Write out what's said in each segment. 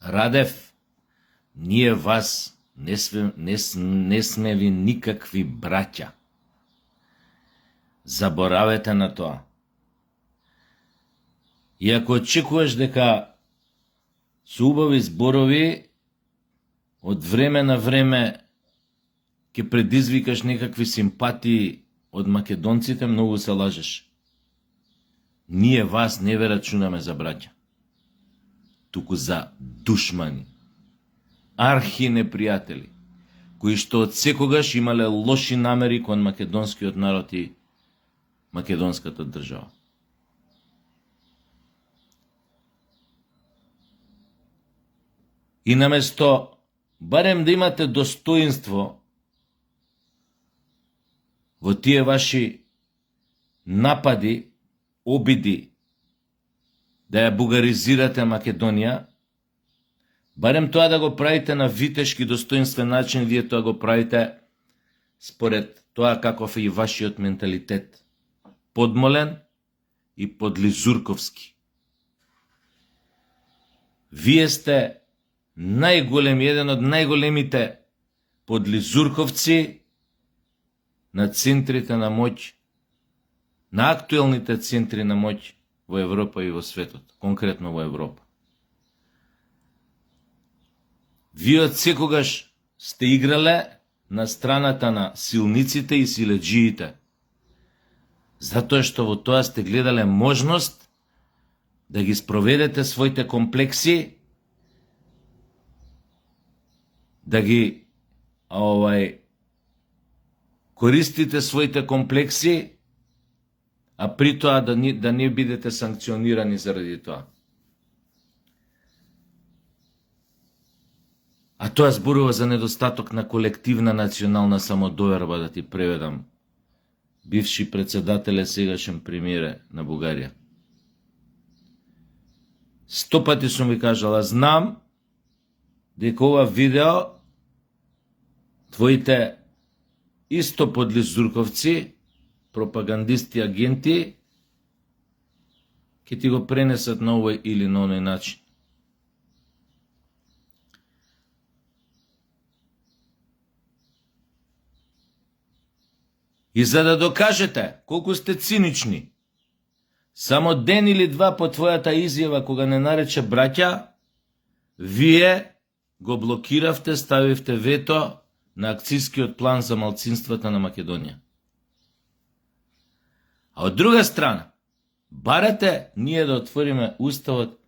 Радев, ние вас не сме ви никакви браќа. Заборавете на тоа. И ако очекуваш дека со убави зборови од време на време ќе предизвикаш некакви симпатии од македонците, многу се лажеш. Ние вас не ве рачунаме за браќа, туку за душмани, архи непријатели, кои што од секогаш имале лоши намери кон македонскиот народ и македонската држава. И наместо барем да имате достоинство во тие ваши напади, обиди да ја бугаризирате Македонија, барем тоа да го правите на витешки достоинствен начин, вие тоа го правите според тоа каков е и вашиот менталитет. Подмолен и подлизурковски. Вие сте еден од најголемите подлизурковци на центрите на моќ, на актуелните центри на моќ во Европа и во светот, конкретно во Европа. Вие од секогаш сте играле на страната на силниците и силеджиите, затоа што во тоа сте гледале можност да ги спроведете своите комплекси, да ги користите своите комплекси, а при тоа да не бидете санкционирани заради тоа. А тоа зборува за недостаток на колективна национална самодоверба, да ти преведам. Бивши председател е сегашен премиер на Бугарија. 100 пати сум ви кажала, знам дека ова видео твоите исто подлизурковци, пропагандисти, агенти, ќе ти го пренесат на овој или на оној начин. И за да докажете колку сте цинични, само ден или два по твојата изјава кога не нарече браќа, вие го блокиравте, ставивте вето на акцијскиот план за малцинствата на Македонија. А од друга страна, барате ние да отвориме уставот,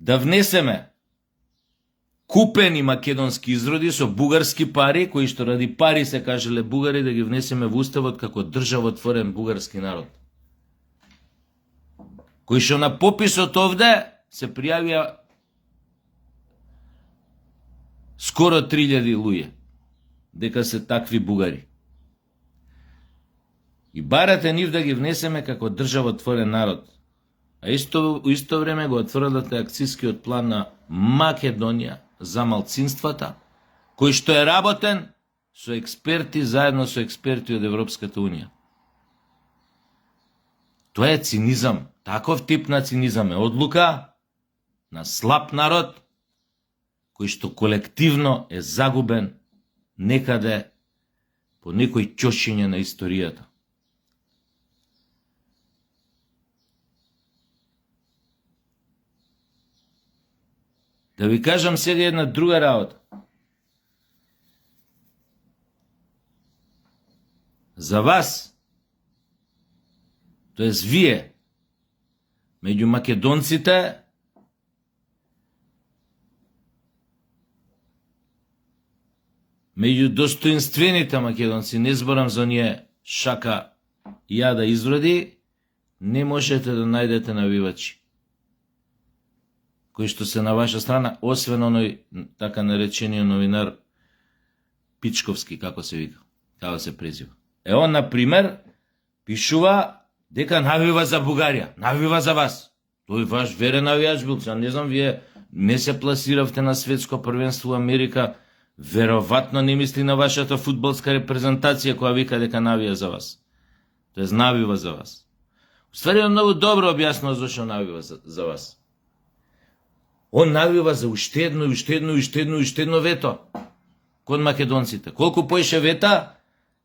да внесеме купени македонски изроди со бугарски пари, кои што ради пари се кажеле бугари, да ги внесеме во уставот како државотворен бугарски народ. Кои што на пописот овде се пријавија скоро 3000 луѓе, дека се такви бугари. И барате нив да ги внесеме како државотворен народ. А исто време го отврдате акцијскиот план на Македонија за малцинствата, кој што е работен со експерти, заедно со експерти од Европската Унија. Тоа е цинизам. Таков тип на цинизам е одлука на слаб народ, кој што колективно е загубен некаде по некој ќошиње на историјата. Да ви кажам сега една друга работа. За вас, тоест вие, меѓу македонците, меѓу достоинствените македонци, не зборам за оние шака јада изроди, не можете да најдете навивачи кои што се на ваша страна, освен оној така наречениот новинар Пичковски, како се вика, како се презива. Он, например, пишува дека навива за Бугарија, навива за вас. Тој ваш верен навијач бил, не знам, вие не се пласиравте на светско првенство во Америка, веројатно не мисли на вашата фудбалска репрезентација која вика дека навија за вас. Тоест навива за вас. Уствари, многу добро објаснува зашто навива за вас. Он навива за уште едно вето кон македонците. Колку поише вета,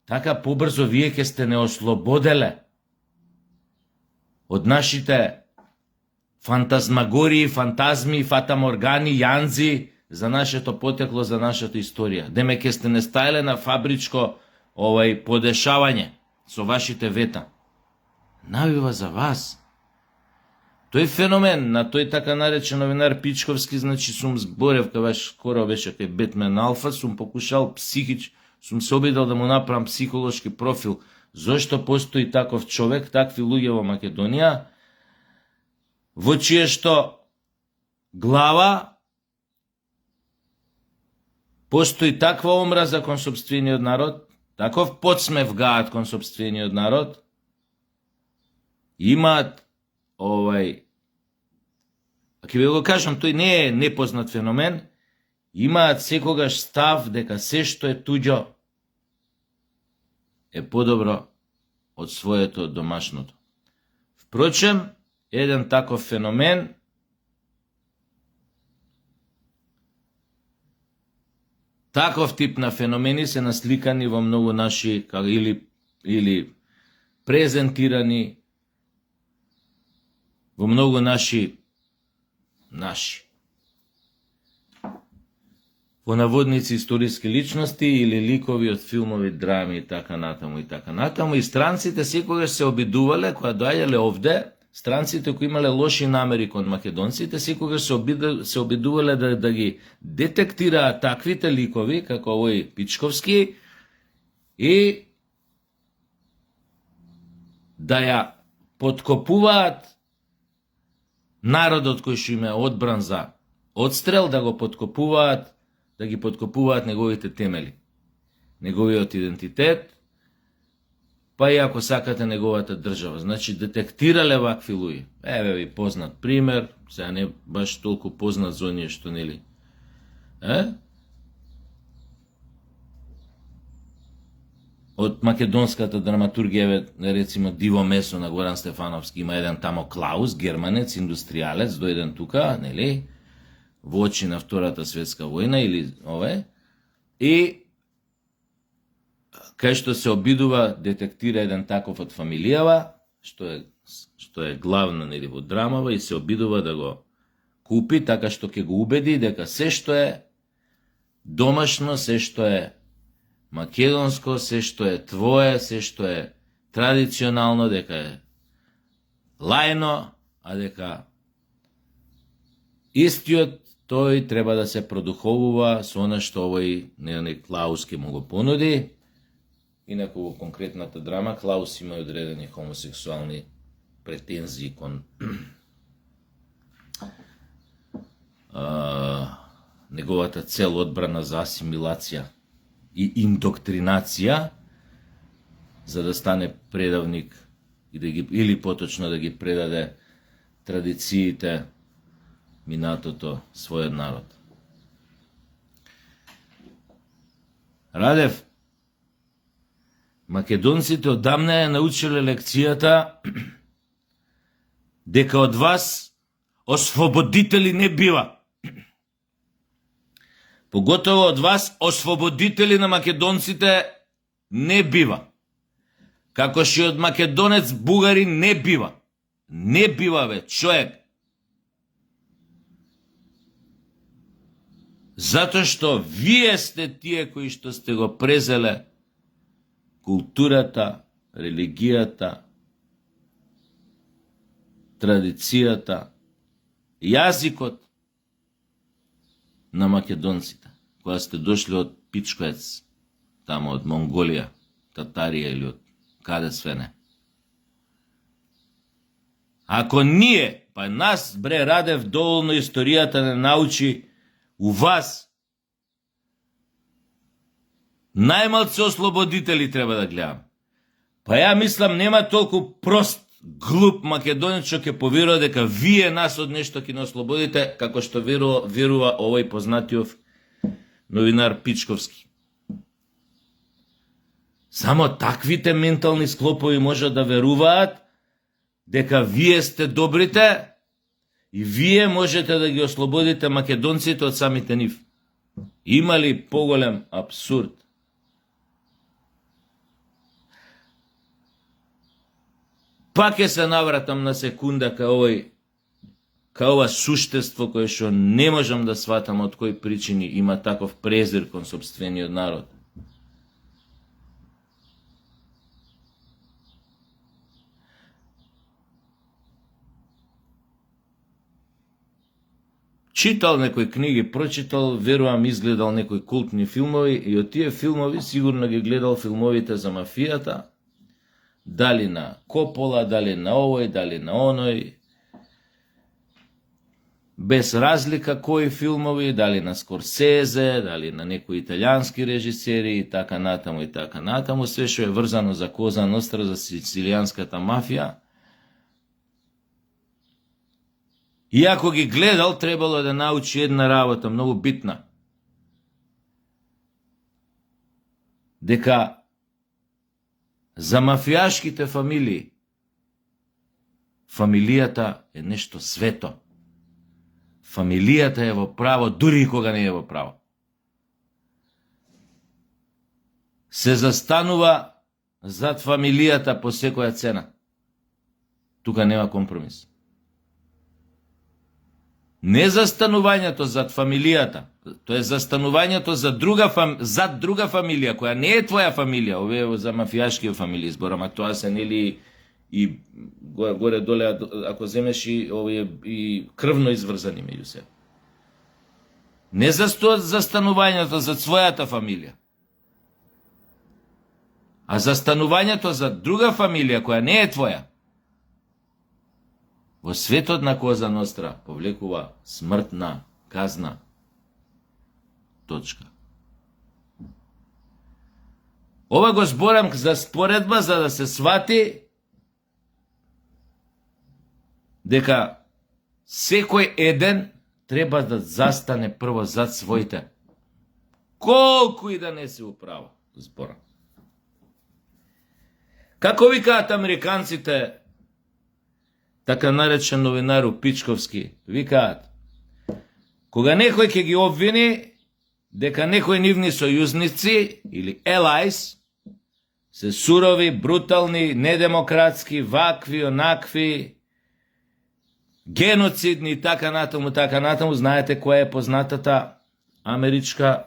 така побрзо вие ќе сте не ослободеле од нашите фантазмагории, фантазми, фатаморгани, јанзи за нашето потекло, за нашата историја. Деме ќе сте не стаеле на фабричко подешавање со вашите вета. Навива за вас. Тој феномен на тој така наречен новинар Пичковски, значи сум зборев кога скоро беше кај Бетмен Алфа, сум покушал сум се обидел да му направам психолошки профил. Зошто постои таков човек, такви луѓе во Македонија, во чиешто глава постои таква омраза кон сопствениот народ, таков подсмев гаат кон сопствениот народ, имаат ќе ви го кажам, тој не е непознат феномен, имаат секогаш став дека се што е туѓо е подобро од своето домашното. Впрочем, еден таков феномен таков тип на феномени се насликани во многу наши или презентирани во многу наши во наводници историски личности или ликови од филмови, драми и така натаму и така натаму. И странците секогаш се обидувале, кога доаѓале овде, странците кои имале лоши намери кон македонците, секогаш се обидувале да ги детектираат таквите ликови, како овој Пичковски, и да ја подкопуваат народот кој што им е одбран за одстрел, да ги подкопуваат неговите темели, неговиот идентитет, па и ако сакате неговата држава. Значи, детектирале вакви луѓе. Еве ви познат пример, сега не баш толку познат за оние што нели. Од македонската драматургија, рецимо Диво месо на Горан Стефановски, има еден тамо Клаус, германец, индустријалец, дојден тука, нели, во очи на Втората светска војна или и кај што се обидува детектира еден таков од фамилијава, што е главна нели во драмава, и се обидува да го купи, така што ќе го убеди дека се што е домашно, се што е македонско, се што е твое, се што е традиционално, дека е лајно, а дека истиот тој треба да се продуховува со она што овој Клаус ке му го понуди. Инаку во конкретната драма Клаус има одредени хомосексуални претензии кон неговата цел одбрана за асимилација и индоктринација, за да стане предавник или поточно да ги предаде традициите, минатото, својот народ. Радев, македонците одамна ја научиле лекцијата дека од вас освободители не бива. Поготово од вас освободители на македонците не бива. Како што од македонец бугари не бива. Не бива, бе, човек. Затоа што вие сте тие кои што сте го презеле културата, религијата, традицијата, јазикот на македонците, кога сте дошли од Пичковец, тамо од Монголија, Татарија или од каде све не. Ако ние, па нас, бре Радев, доволно историјата не научи у вас, најмалце ослободители треба да гледам. Па ја мислам нема толку прост, глуп македонец што ќе поверува дека вие нас од нешто ќе не ослободите, како што верува овој познатиот новинар Пичковски. Само таквите ментални склопови можат да веруваат дека вие сте добрите И вие можете да ги ослободите македонците од самите нив. Има ли поголем абсурд? Пак ќе се навратам на секунда кај ова суштество кое што не можам да сватам од кои причини има таков презир кон сопствениот народ. Читал некои книги, прочитал, верувам изгледал некои култни филмови и од тие филмови сигурно ги гледал филмовите за мафијата, дали на Копола, дали на овој, дали на оној, без разлика кои филмови, дали на Скорсезе, дали на некои италијански режисери и така натаму, све што е врзано за Коза Ностра, за сицилијанската мафија. И ако ги гледал, требало да научи една работа многу битна. Дека за мафијашките фамилии, фамилијата е нешто свето. Фамилијата е во право, дури и кога не е во право. Се застанува зад фамилијата по секоја цена. Тука нема компромис. Не застанувањето зад фамилијата, тоа е застанувањето зад друга фамилија, која не е твоја фамилија, овие за мафијашки фамилии зборам, а тоа се нели и горе-доле, ако земеш и овие и крвно изврзани меѓу себе. Не застанувањето зад својата фамилија, а застанувањето зад друга фамилија, која не е твоја, во светот на Коза Ностра повлекува смртна казна. Точка. Ова го зборам за споредба, за да се свати дека секој еден треба да застане прво зад своите. Колку и да не се управа, зборам. Како викаат американците, така наречен новинар Пичковски, викаат, кога некој ќе ги обвини дека некои нивни сојузници или allies се сурови, брутални, недемократски, вакви, онакви, геноцидни и така натаму, знаете која е познатата америчка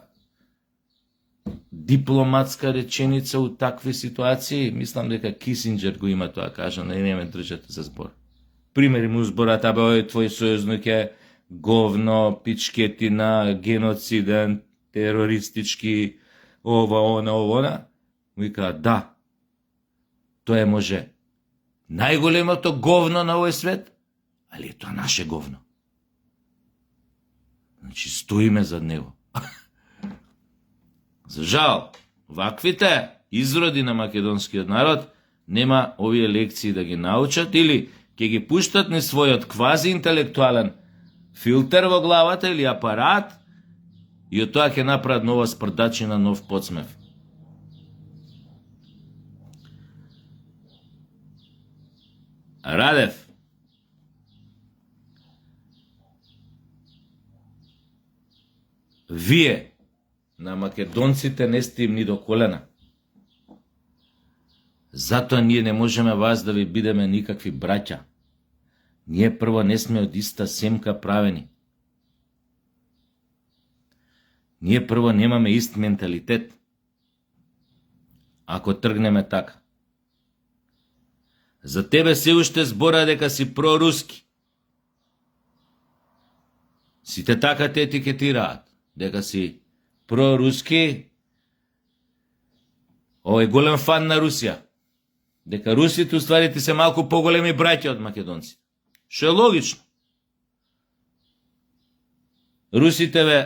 дипломатска реченица у такви ситуации? Мислам дека Кисинџер го има тоа кажано, и не ме држате за збор. Примери му зборат, абе, твој сојузник е говно, пичкетина, геноциден, терористички, ова, она. Вика, да, тоа е може најголемото говно на овој свет, али е тоа наше говно. Значи, стоиме зад него. За жал, ваквите изроди на македонскиот народ нема овие лекции да ги научат или ќе ги пуштат низ својот квази-интелектуален филтер во главата или апарат и од тоа ќе направат нова спрдачина, нов подсмев. Радев. Вие, на македонците, не сте им ни до колена. Затоа ние не можеме вас да ви бидеме никакви браќа. Ние прво не сме од иста семка правени. Ние прво немаме ист менталитет. Ако тргнеме така. За тебе се уште збора дека си проруски. Сите така те етикетираат. Дека си проруски. Овој голем фан на Русија. Дека русите уствари се малку поголеми браќа од македонци. Што е логично. Русите ве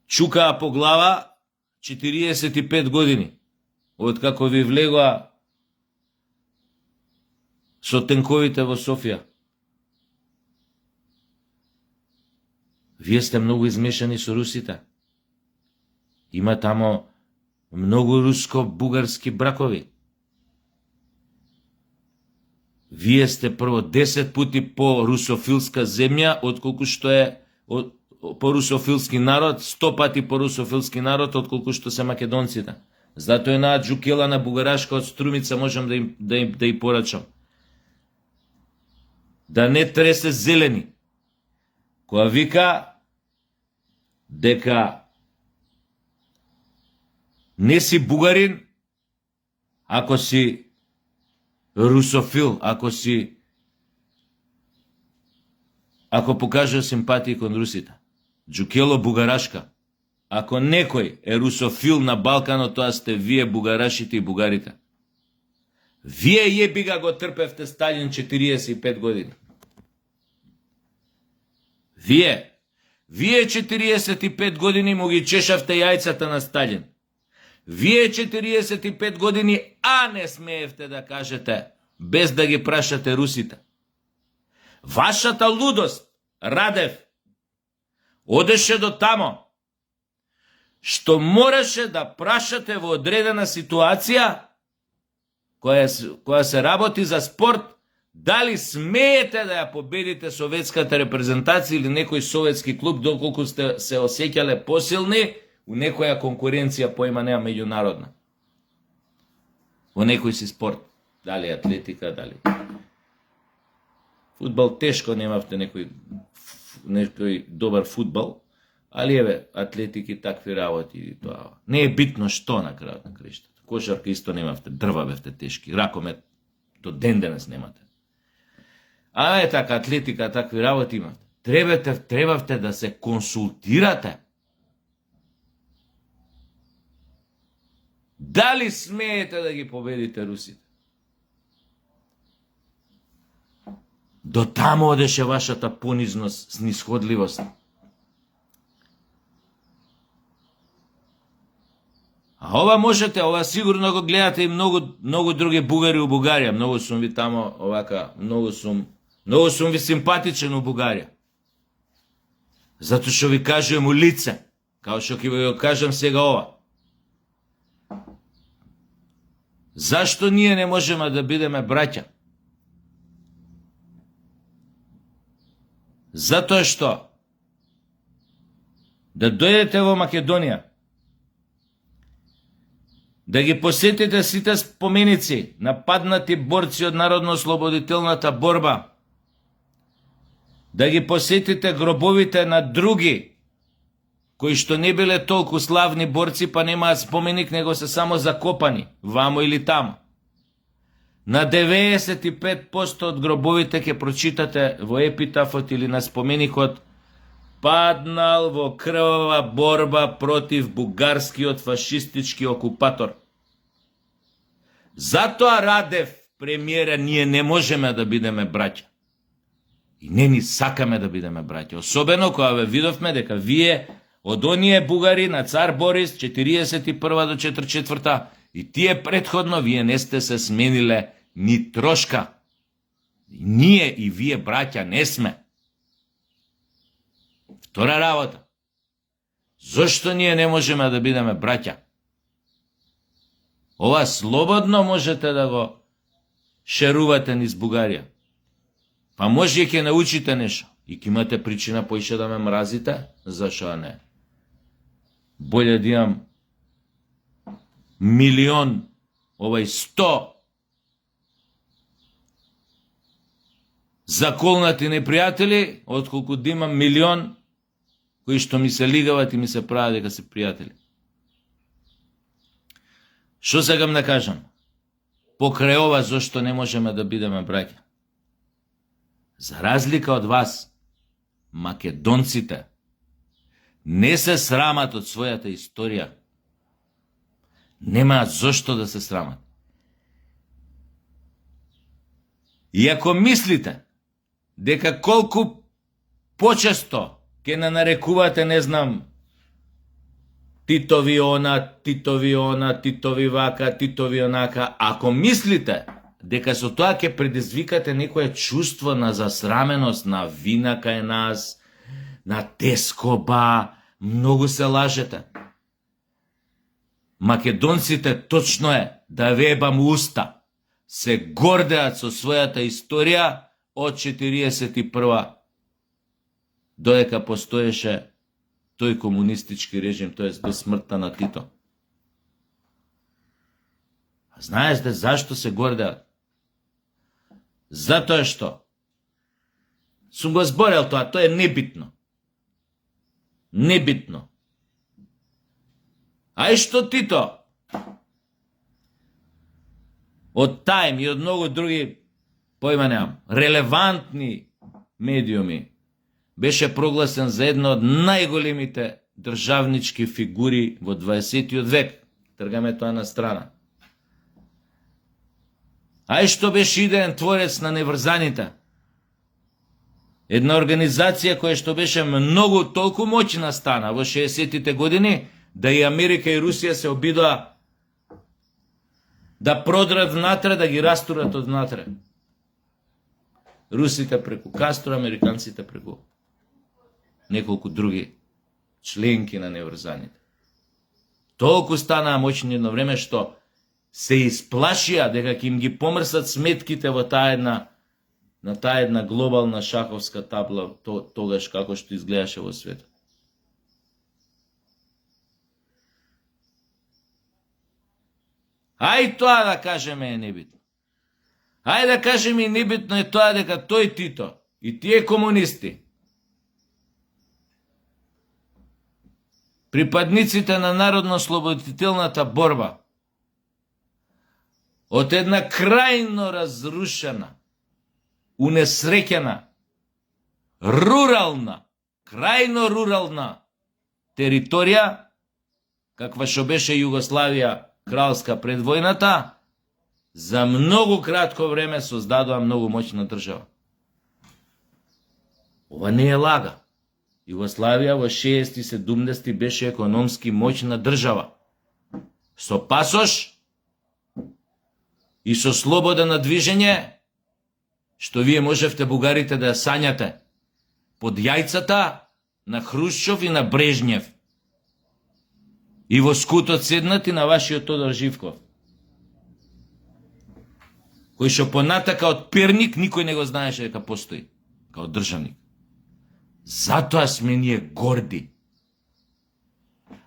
чукаа по глава 45 години, откако ви влегоа со тенковите во Софија. Вие сте многу измешани со русите. Има тамо многу руско-бугарски бракови. Вие сте прво 10 пути по русофилска земја, отколку што е по русофилски народ, 100 пати по русофилски народ, отколку што се македонците. Затоа една джукела на бугарашка од Струмица можам да ја порачам. Да не тресе зелени. Која вика дека не си бугарин ако си русофил, ако покажа симпатија кон русите. Джукело бугарашка. Ако некој е русофил на Балканот, тоа сте вие бугарашите и бугарите. Вие јебига го трпевте Сталин 45 години. Вие 45 години му ги чешавте јајцата на Сталин. Вие 45 години, не смеевте да кажете, без да ги прашате русите. Вашата лудост, Радев, одеше до тамо, што мораше да прашате во одредена ситуација, која се работи за спорт, дали смеете да ја победите советската репрезентација или некој советски клуб, доколку сте се осеќале посилни, у некоја конкуренција поима неа меѓународна. Во некој си спорт. Дали атлетика, дали фудбал, тешко немавте некој добар фудбал, али еве, атлетики, такви работи, тоа. Не е битно што на крајот на краиштата. Кошарка исто немавте, дрва бевте тешки, ракомет до ден денес немате. Така, атлетика, такви работи имате. Требавте да се консултирате. Дали смеете да ги победите русите? До тамо одеше вашата понизност, снисходливост. Ова можете, ова сигурно го гледате и многу други бугари у Бугарија. Многу сум ви тамо, многу сум ви симпатичен у Бугарија. Затоа што ви кажувам у лице, као што ќе ви го кажам сега ова. Зашто ние не можеме да бидеме браќа? Затоа што да дојдете во Македонија, да ги посетите сите споменици на паднати борци од народно-ослободителната борба, да ги посетите гробовите на други кои што не биле толку славни борци, па немаат споменик, него се само закопани, вамо или тамо. На 95% од гробовите ќе прочитате во епитафот или на споменикот: паднал во крвава борба против бугарскиот фашистички окупатор. Затоа, Радев, премиера, ние не можеме да бидеме браќа. И не ни сакаме да бидеме браќа. Особено кога ве видовме дека вие од оние бугари на цар Борис 41 до 44 и тие предходно, вие не сте се смениле ни трошка. Ние и вие браќа не сме. Втора работа. Зошто ние не можеме да бидеме браќа? Ова слободно можете да го шерувате низ Бугарија. Па може ќе научите нешто. И ќе имате причина поише да ме мразите, зашо не? Болje да имам милион, 100 заколнати непријатели, отколку да имам милион кои што ми се лигават и ми се прават дека се пријатели. Што сакам да кажам? Покрај ова зошто не можеме да бидеме браќа? За разлика од вас, македонците не се срамат од својата историја. Немаат зошто да се срамат. И ако мислите дека колку почесто ќе не нарекувате, не знам, Титови она, Титови она, Титови вака, Титови онака, ако мислите дека со тоа ќе предизвикате некое чувство на засраменост, на вина кај нас, на тескоба, многу се лажете. Македонците точно е да вебам уста. се гордеат со својата историја од 41 додека постоеше тој комунистички режим, тоест до смртта на Тито. А знаете зашто се гордеат? Затоа што сум го зборел тоа е небитно. Небитно. А и што Тито од Time и од многу други, појма немам, релевантни медиуми, беше прогласен за една од најголемите државнички фигури во 20 век. Тргаме тоа на страна. А и што беше идеен творец на неврзаните? Една организација која што беше многу толку моćна стана во 60-тите години, да и Америка и Русија се обидоа да продрат внатре, да ги растурат од внатре. Русите преку Кастро, американците преку неколку други членки на неврзаните. Толку станаа моćни едно време што се исплашија дека ќе им ги помрсат сметките во на таа една глобална шаховска табла, тогаш како што изгледаше во светот. Ај тоа да кажеме е небитно. Ај да кажеме и небитно е тоа дека тој Тито и тие комунисти, припадниците на народно-слободителната борба, од една крајно разрушена, унесреќена, рурална, крајно рурална територија, каква што беше Југославија кралска пред војната, за многу кратко време создадоа многу моćна држава. Ова не е лага. Југославија во 60-70 беше економски моćна држава. Со пасош и со слобода на движење, што вие можевте бугарите да ја сањате под јајцата на Хрушчов и на Брежњев. И во скутот седнати на вашиот Тодор Живков, кој што понатака од Перник никој не го знаеше дека постои као државник. Затоа сме ние горди.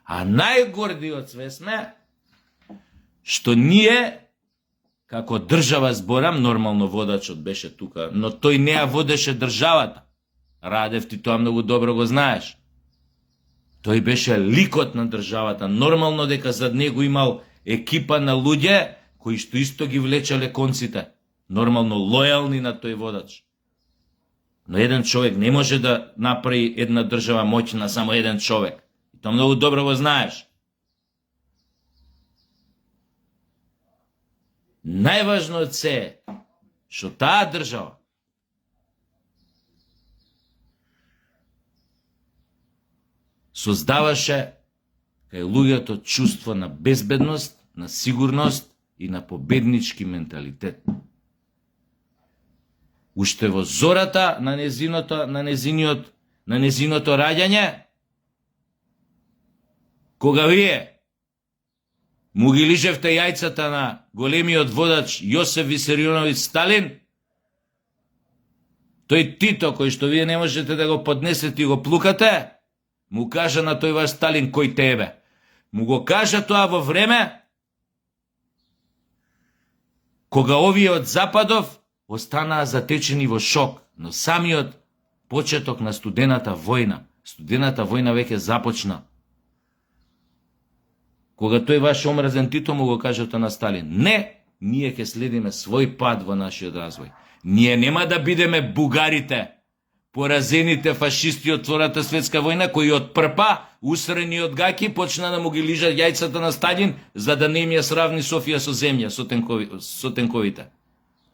А најгорди од све сме што ние како држава, зборам, нормално водачот беше тука, но тој не ја водеше државата. Радев, ти тоа многу добро го знаеш. Тој беше ликот на државата. Нормално дека зад него имал екипа на луѓе кои што исто ги влечале конците. Нормално лојални на тој водач. Но еден човек не може да направи една држава моćна, само еден човек. И тоа многу добро го знаеш. Најважно од се е што таа држава создаваше кај луѓето чувство на безбедност, на сигурност и на победнички менталитет. Уште во зората на незиното раѓање, кога вие му ги лижевте јајцата на големиот водач Јосеф Висарионовиќ Сталин, тој Тито, кој што вие не можете да го поднесете и го плукате, му кажа на тој ваш Сталин кој тебе. Му го кажа тоа во време кога овие од Западов останаа затечени во шок, но самиот почеток на студената војна веќе започна. Кога тој ваш омрзен Тито му го кажете на Сталин, не, ние ќе следиме свој пат во нашиот развој. Ние нема да бидеме бугарите, поразените фашисти од Втората светска војна, кои од прпа, усрени од гаки, почна да му ги лижат јајцата на Сталин, за да не им ја сравни Софија со земја, со тенковите.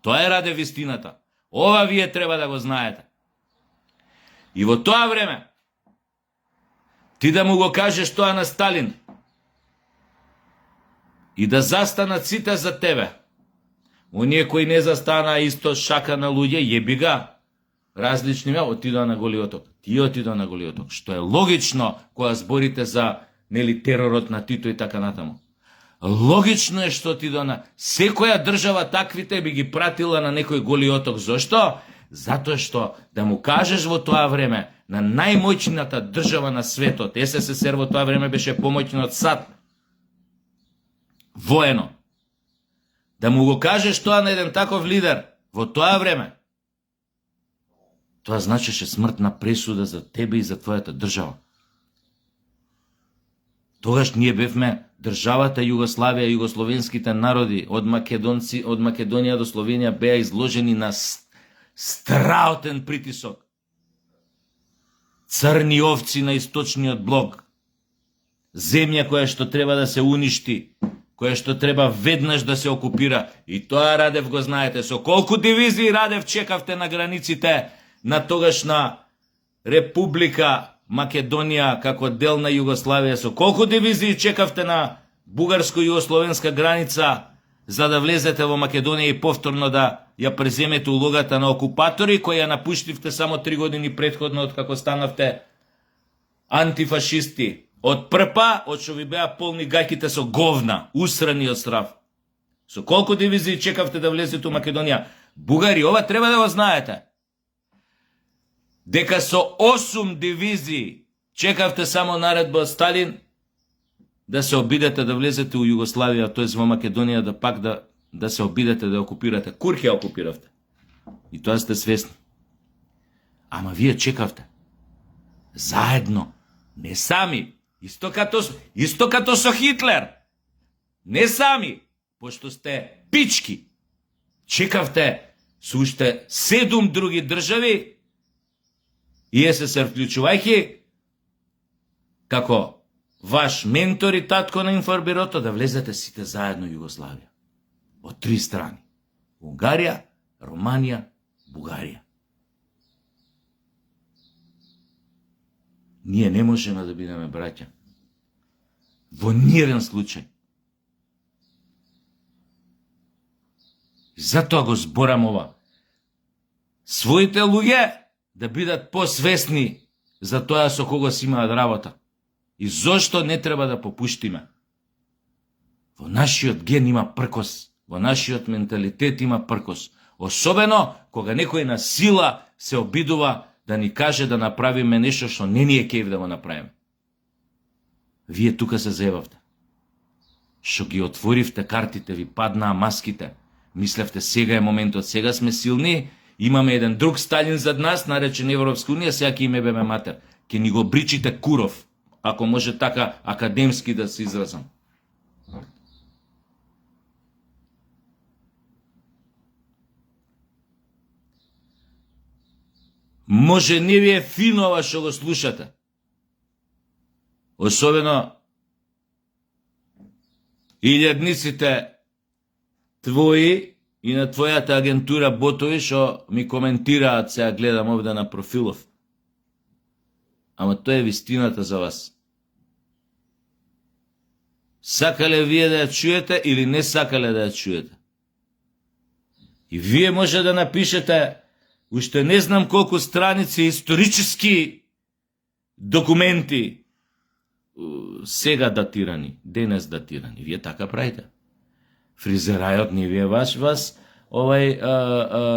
Тоа е раде вистината. Ова вие треба да го знаете. И во тоа време, ти да му го кажеш тоа на Сталин, и да застанат сите за тебе. Оние кои не застанаа исто шака на луѓе, јеби га. Различни отидоа на Голиоток. Тие отидоа на Голиоток, што е логично кога зборите за теророт на Тито и така натаму. Логично е што ти секоја држава таквите би ги пратила на некој голи оток. Зошто? Затоа што да му кажеш во тоа време на најмоćната држава на светот, СССР во тоа време беше помоćна од САД, воено, да му го кажеш тоа на еден таков лидер во тоа време, тоа значеше смртна пресуда за тебе и за твојата држава. Тогаш ние бевме државата Југославија, југословенските народи од Македонија до Словенија беа изложени на страутен притисок. Црни овци на источниот блок. Земја која што треба да се уништи, која што треба веднаш да се окупира. И тоа Радев го знаете. Со колку дивизии Радев чекавте на границите на тогашна Република Македонија како дел на Југославија, со колку дивизии чекавте на бугарско-југословенска граница за да влезете во Македонија и повторно да ја преземете улогата на окупатори, која ја напуштивте само 3 години претходно од како станавте антифашисти. Од прпа, од што ви беа полни гаќите со говна, усрани од страв. Со колку дивизии чекавте да влезете во Македонија? Бугари, ова треба да го знаете. Дека со 8 дивизии чекавте само наредба од Сталин да се обидете да влезете у Југославија, тоест во Македонија, да пак да се обидете да окупирате. Курк ја окупиравте. И тоа сте свесни. Ама вие чекавте. Заедно. Не сами. Исто като со Хитлер. Не сами. Пошто сте пички. Чекавте со уште 7 други држави и СССР вклучувајќи како ваш ментор и татко на информбирото, да влезете сите заедно Југославија. Од 3 страни. Унгарија, Романија, Бугарија. Ние не можеме да бидеме браќа. Во ниеден случај. Затоа го зборам ова. Своите луѓе да бидат посвесни за тоа со кого си имаат работа. И зошто не треба да попуштиме. Во нашиот ген има пркос, во нашиот менталитет има пркос. Особено кога некој на сила се обидува да ни каже да направиме нешто што не ни е кејф да го направиме. Вие тука се заебавте. Што ги отворивте картите, ви паднаа маските. Мислевте сега е моментот, сега сме силни, имаме еден друг Сталин зад нас, наречен Европска унија, сега ќе им ебеме матер. Ке ни го бричите куров, ако може така академски да се изразам. Може не ви е фино ова што го слушате. Особено илјадниците твои и на твојата агентура ботови што ми коментираат, сега гледам овде на профилов. Ама тоа е вистината за вас. Сакале вие да ја чуете или не сакале да ја чуете? И вие може да напишете уште не знам колку страници исторически документи, сега датирани, денес датирани. Вие така правите. Фризерајот не ви е вас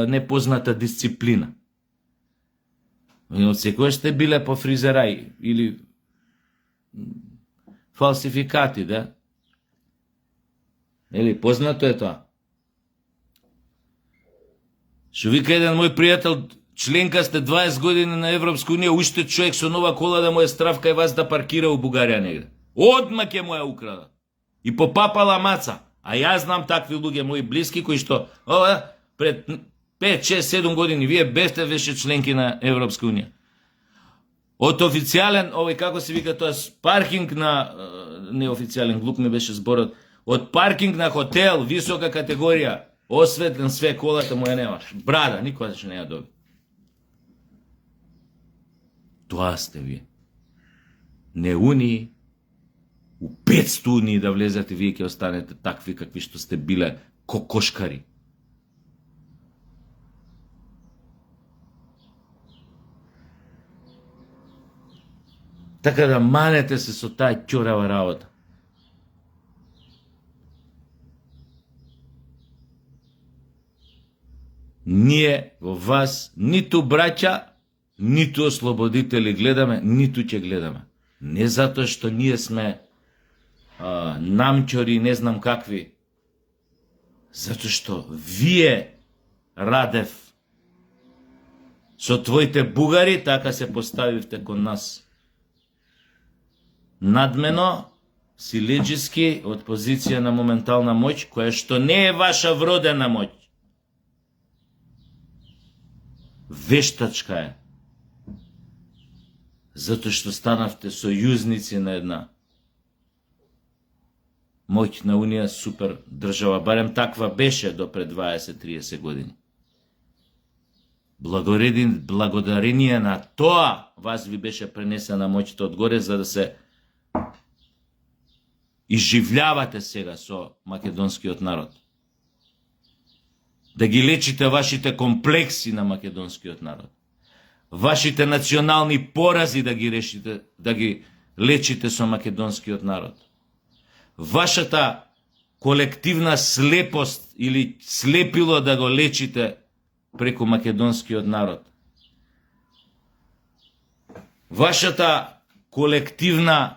непозната дисциплина. Од секој сте биле по фризерај или фалсификати, да? Или познато е тоа. Шо вика еден мој пријател, членка сте 20 години на Европска унија, уште човек со нова кола да му е страв кај вас да паркира у Бугарија негде. Одма ќе му ја украда. И попапала маца. А јас знам такви луѓе мои блиски кои што пред 5, 6, 7 години вие бевте веше членки на Европска унија. Од официјален, како се вика тоа, паркинг на неофицијален, глуп ми беше зборот, од паркинг на хотел, висока категорија, осветлен све, колата му ја немаш. Брада, никога ще не ја доби. Тоа сте вие. Не унии, у 500 унии да влезете, вие ќе останете такви какви што сте биле кокошкари. Така да манете се со таа ќорава работа. ние во вас ниту браќа, ниту ослободители гледаме, ниту ќе гледаме. Не затоа што ние сме намчори, не знам какви, затоа што вие, Радев, со твоите бугари, така се поставивте кон нас. Надмено, силеџиски, од позиција на моментална моќ, која што не е ваша вродена моќ. Вештачка е. Затоа што станавте сојузници на една моќна унија, супер држава, барем таква беше до пред 20-30 години. Благодарение на тоа вас ви беше пренесена моќта одгоре, за да се изживljавате сега со македонскиот народ. Да ги лечите вашите комплекси на македонскиот народ. Вашите национални порази да ги решите, да ги лечите со македонскиот народ. Вашата колективна слепост или слепило да го лечите преку македонскиот народ. Вашата колективна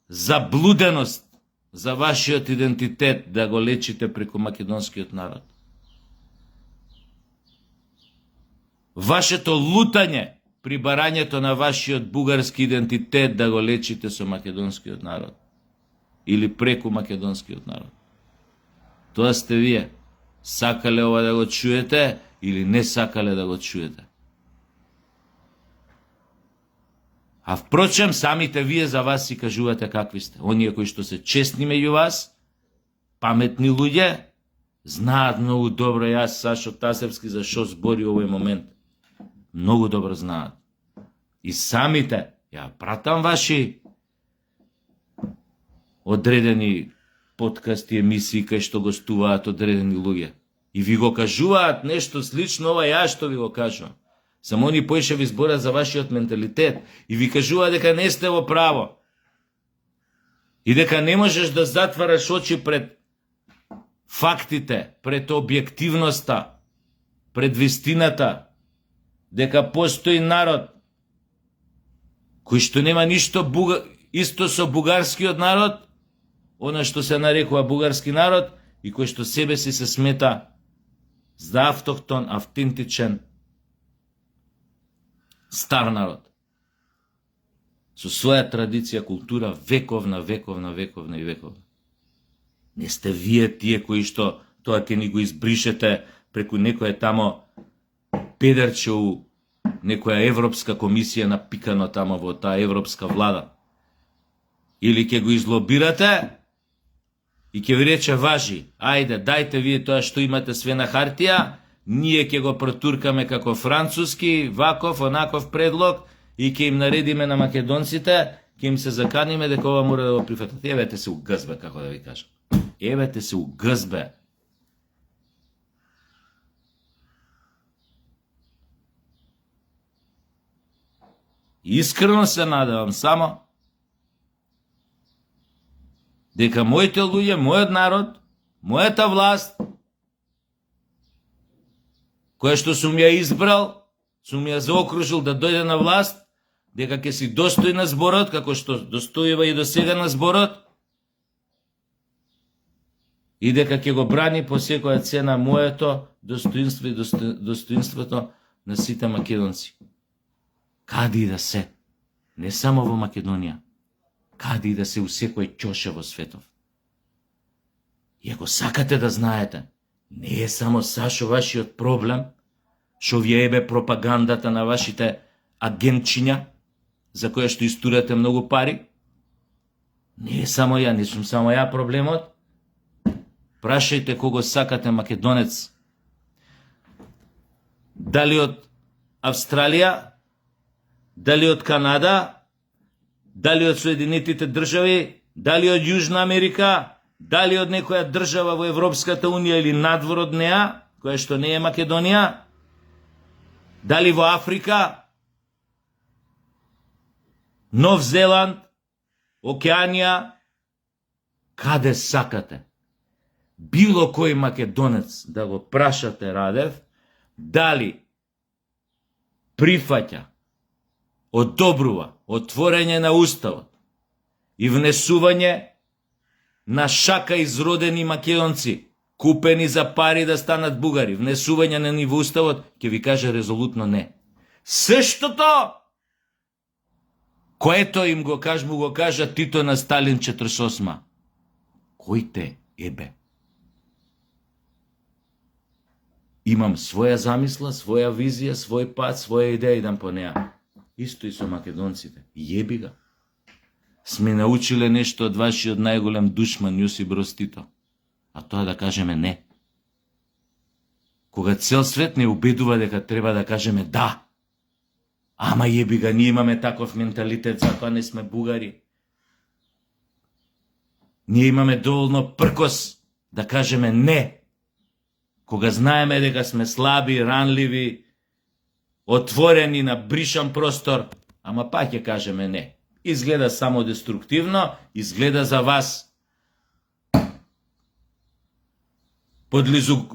заблуденост за вашиот идентитет да го лечите преку македонскиот народ. Вашето лутање при барањето на вашиот бугарски идентитет да го лечите со македонскиот народ. Или преку македонскиот народ. Тоа сте вие. Сакале ова да го чуете или не сакале да го чуете. А впрочем, самите вие за вас си кажувате какви сте. Оние кои што се честни меѓу вас, паметни луѓе, знаат многу добро јас, Сашо Тасевски, за што збори овој момент. Многу добро знаат. И самите, ја пратам ваши одредени подкасти, емисии, кај што гостуваат одредени луѓе. И ви го кажуваат нешто слично ова ја што ви го кажувам. Само они поише ви зборат за вашиот менталитет и ви кажуваат дека не сте во право. И дека не можеш да затвараш очи пред фактите, пред објективноста, пред вистината, дека постои народ кој што нема ништо исто со бугарскиот народ, она што се нарекува бугарски народ, и кој што себе си се смета за автохтон, автентичен, стар народ. Со своја традиција, култура, вековна и вековна. Не сте вие тие кои што тоа ќе ни го избришете преку некоја тамо педерче у некоја Европска комисија напикано тамо во таа Европска влада. Или ќе го излобирате и ќе ви рече важи, ајде, дајте вие тоа што имате све на хартија, ние ќе го протуркаме како француски, ваков, онаков предлог и ќе им наредиме на македонците, ќе им се заканиме дека ова мора да го прифатат. Евете се угъзбе, како да ви кажам. Евете се угъзбе. Искрено се надевам само дека моите луѓе, мојот народ, мојата власт, која што сум ја избрал, сум ја заокружил да дојде на власт, дека ќе си достои на зборот, како што достоива и до сега на зборот, и дека ќе го брани по секоја цена моето достоинство и достоинството на сите македонци. Каде и да се, не само во Македонија, каде и да се у секој ќоше во светов. И ако сакате да знаете, не е само Сашо вашиот проблем, шо ви ебе пропагандата на вашите агентчиња, за која што истурате многу пари. Не е само ја, не сум само ја проблемот. Прашајте кого сакате македонец. Дали од Австралија, дали од Канада, дали од Соединетите држави, дали од Јужна Америка, дали од некоја држава во Европската Унија или надвор од неа, која што не е Македонија, дали во Африка, Нов Зеланд, Океанија, каде сакате. Било кој македонец да го прашате Радев, дали прифаќа, одобрува отворање на уставот и внесување на шака изродени македонци, купени за пари да станат бугари, внесување на нив уставот, ќе ви каже резолутно не. Сештото което им го кажа Тито на Сталин 48. Кој те ебе? Имам своја замисла, своја визија, свој пат, своја идеја, идам по неа. Исто и со македонците. Јеби га. Сме научиле нешто од вашиот најголем душман Јосип Броз Тито. А тоа да кажеме не. Кога цел свет не убедува дека треба да кажеме да. Ама јеби га, ние имаме таков менталитет, затоа не сме бугари. Ние имаме доволно пркос да кажеме не. Кога знаеме дека сме слаби, ранливи, отворени на бришан простор, ама пак ќе кажеме не. Изгледа само деструктивно, изгледа за вас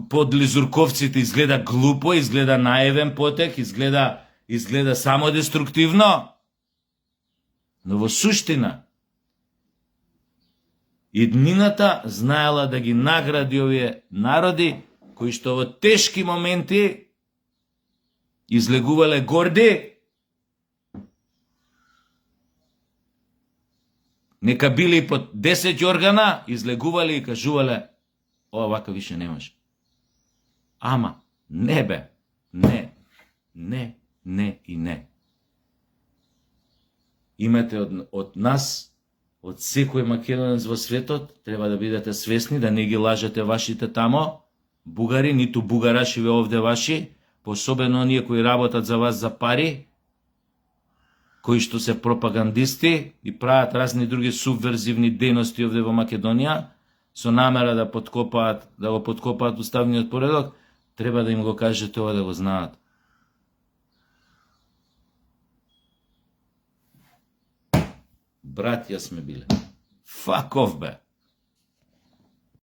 подлизурковците, изгледа глупо, изгледа наивен потек, изгледа само деструктивно. Но во суштина, иднината знаела да ги награди овие народи, кои што во тешки моменти излегувале горди, нека били под 10 јоргана, излегувале и кажувале, ова вака више не може. Ама, не бе, не и не. Имате од нас, од секој македонец во светот, треба да бидете свесни да не ги лажете вашите тамо, бугари, ниту бугарашиве овде ваши, посебено оние кои работат за вас за пари, кои што се пропагандисти и прават разни други субверзивни дејности овде во Македонија, со намера да го подкопаат уставниот поредок, треба да им го кажете ова да го знаат. Братја сме биле. Fuck off, бе.